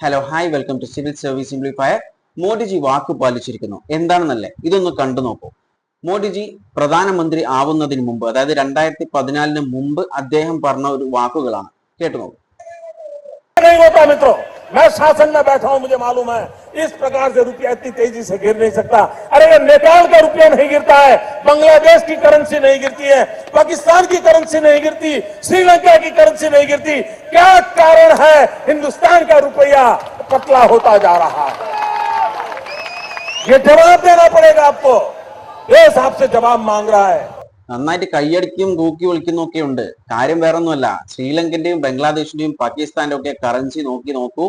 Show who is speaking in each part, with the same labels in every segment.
Speaker 1: Hello hi welcome to civil service simplifier. Modiji വാക്ക് പാലിച്ചിരിക്കുന്നു. എന്താണെന്നല്ലേ, ഇതൊന്ന് കണ്ടു നോക്കൂ. മോഡിജി പ്രധാനമന്ത്രി ആവുന്നതിന് മുമ്പ്, അതായത് 2014 മുമ്പ് അദ്ദേഹം പറഞ്ഞ ഒരു വാക്കുകളാണ്. കേട്ടു നോക്കൂ.
Speaker 2: मैं शासन में बैठा हूं, मुझे मालूम है इस प्रकार से रुपया इतनी तेजी से गिर नहीं सकता। अरे ये नेपाल का रुपया नहीं गिरता है, बांग्लादेश की करेंसी नहीं गिरती है, पाकिस्तान की करेंसी नहीं गिरती, श्रीलंका की करेंसी नहीं गिरती। क्या कारण है हिंदुस्तान का रुपया पतला होता जा रहा है? ये जवाब देना पड़ेगा आपको। देश आपसे जवाब मांग रहा है.
Speaker 1: നന്നായിട്ട് കൈയടിക്കും കൂക്കി വിളിക്കുന്നൊക്കെ ഒക്കെ ഉണ്ട്. കാര്യം വേറൊന്നുമല്ല, ശ്രീലങ്കന്റെയും ബംഗ്ലാദേശിന്റെയും പാകിസ്ഥാന്റെ ഒക്കെ കറൻസി നോക്കൂ,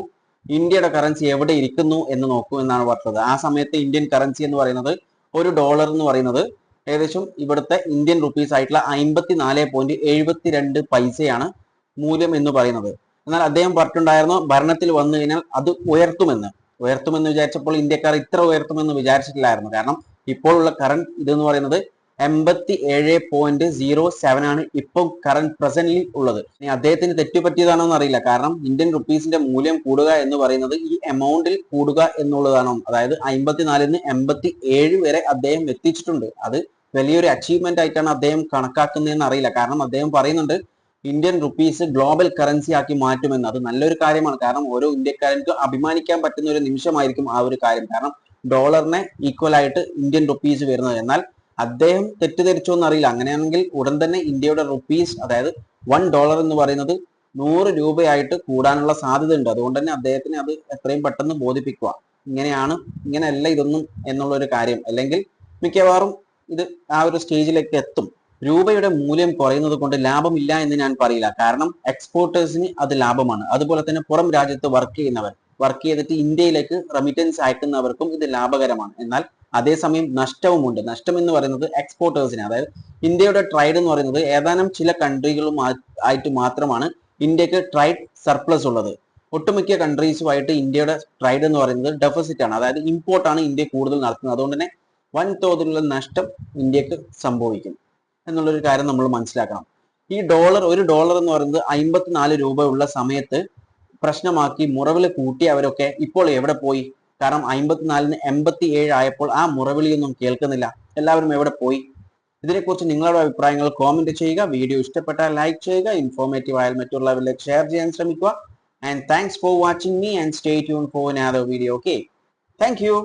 Speaker 1: ഇന്ത്യയുടെ കറൻസി എവിടെ ഇരിക്കുന്നു എന്ന് നോക്കൂ എന്നാണ് പറഞ്ഞത്. ആ സമയത്ത് ഇന്ത്യൻ കറൻസി എന്ന് പറയുന്നത്, ഒരു ഡോളർ എന്ന് പറയുന്നത് ഏകദേശം ഇവിടുത്തെ ഇന്ത്യൻ റുപ്പീസ് ആയിട്ടുള്ള 54.72 പൈസയാണ് മൂല്യം എന്ന് പറയുന്നത്. എന്നാൽ അദ്ദേഹം പറഞ്ഞിട്ടുണ്ടായിരുന്നു ഭരണത്തിൽ വന്നു കഴിഞ്ഞാൽ അത് ഉയർത്തുമെന്ന് വിചാരിച്ചപ്പോൾ ഇന്ത്യക്കാർ ഇത്ര ഉയർത്തുമെന്ന് വിചാരിച്ചിട്ടില്ലായിരുന്നു. കാരണം ഇപ്പോഴുള്ള കറണ്ട് ഇതെന്ന് പറയുന്നത് 87.07 ആണ് ഇപ്പോൾ കറന്റ് പ്രസന്റ്ലി ഉള്ളത്. ഇനി അദ്ദേഹത്തിന് തെറ്റുപറ്റിയതാണോ എന്ന് അറിയില്ല. കാരണം ഇന്ത്യൻ റുപ്പീസിന്റെ മൂല്യം കൂടുക എന്ന് പറയുന്നത് ഈ എമൗണ്ടിൽ കൂടുക എന്നുള്ളതാണോ, അതായത് 54 87 വരെ അദ്ദേഹം എത്തിച്ചിട്ടുണ്ട്. അത് വലിയൊരു അച്ചീവ്മെന്റ് ആയിട്ടാണ് അദ്ദേഹം കണക്കാക്കുന്നതെന്ന് അറിയില്ല. കാരണം അദ്ദേഹം പറയുന്നുണ്ട് ഇന്ത്യൻ റുപ്പീസ് ഗ്ലോബൽ കറൻസി ആക്കി മാറ്റുമെന്ന്. അത് നല്ലൊരു കാര്യമാണ്. കാരണം ഓരോ ഇന്ത്യക്കാരനും അഭിമാനിക്കാൻ പറ്റുന്ന ഒരു നിമിഷമായിരിക്കും ആ ഒരു കാര്യം. കാരണം ഡോളറിനെ ഈക്വൽ ആയിട്ട് ഇന്ത്യൻ റുപ്പീസ് വരുന്നത്. എന്നാൽ അദ്ദേഹം തെറ്റിദ്ധരിച്ചോ എന്നറിയില്ല. അങ്ങനെയാണെങ്കിൽ ഉടൻ തന്നെ ഇന്ത്യയുടെ റുപ്പീസ്, അതായത് $1 എന്ന് പറയുന്നത് 100 രൂപയായിട്ട് കൂടാനുള്ള സാധ്യത ഉണ്ട്. അതുകൊണ്ട് തന്നെ അദ്ദേഹത്തിന് അത് എത്രയും പെട്ടെന്ന് ബോധിപ്പിക്കുക. ഇങ്ങനെയല്ല ഇതൊന്നും എന്നുള്ള ഒരു കാര്യം. അല്ലെങ്കിൽ മിക്കവാറും ഇത് ആ ഒരു സ്റ്റേജിലേക്ക് എത്തും. രൂപയുടെ മൂല്യം കുറയുന്നത് കൊണ്ട് ലാഭമില്ല എന്ന് ഞാൻ പറയില്ല. കാരണം എക്സ്പോർട്ടേഴ്സിന് അത് ലാഭമാണ്. അതുപോലെ തന്നെ പുറം രാജ്യത്ത് വർക്ക് ചെയ്തിട്ട് ഇന്ത്യയിലേക്ക് റെമിറ്റൻസ് അയക്കുന്നവർക്കും ഇത് ലാഭകരമാണ്. എന്നാൽ അതേസമയം നഷ്ടവുമുണ്ട്. നഷ്ടം എന്ന് പറയുന്നത് എക്സ്പോർട്ടേഴ്സിന്, അതായത് ഇന്ത്യയുടെ ട്രേഡ് എന്ന് പറയുന്നത് ഏതാനും ചില കൺട്രികളും ആയിട്ട് മാത്രമാണ് ഇന്ത്യക്ക് ട്രേഡ് സർപ്ലസ് ഉള്ളത്. ഒട്ടുമിക്ക കൺട്രീസുമായിട്ട് ഇന്ത്യയുടെ ട്രേഡ് എന്ന് പറയുന്നത് ഡെഫിസിറ്റ് ആണ്, അതായത് ഇമ്പോർട്ടാണ് ഇന്ത്യ കൂടുതൽ നടത്തുന്നത്. അതുകൊണ്ട് തന്നെ വൻതോതിലുള്ള നഷ്ടം ഇന്ത്യക്ക് സംഭവിക്കും എന്നുള്ളൊരു കാര്യം നമ്മൾ മനസ്സിലാക്കണം. ഒരു ഡോളർ എന്ന് പറയുന്നത് 54 രൂപ ഉള്ള സമയത്ത് പ്രശ്നമാക്കി മുറവിൽ കൂട്ടിയവരൊക്കെ ഇപ്പോൾ എവിടെ പോയി? കാരണം 54 87 ആയപ്പോൾ ആ മുറവിളിയൊന്നും കേൾക്കുന്നില്ല. എല്ലാവരും എവിടെ പോയി? ഇതിനെക്കുറിച്ച് നിങ്ങളുടെ അഭിപ്രായങ്ങൾ കോമെന്റ് ചെയ്യുക. വീഡിയോ ഇഷ്ടപ്പെട്ടാൽ ലൈക്ക് ചെയ്യുക. ഇൻഫോർമേറ്റീവ് ആയാൽ മറ്റുള്ളവരിലേക്ക് ഷെയർ ചെയ്യാൻ ശ്രമിക്കുക. And thanks for watching me and stay tune for another video. Okay, thank you.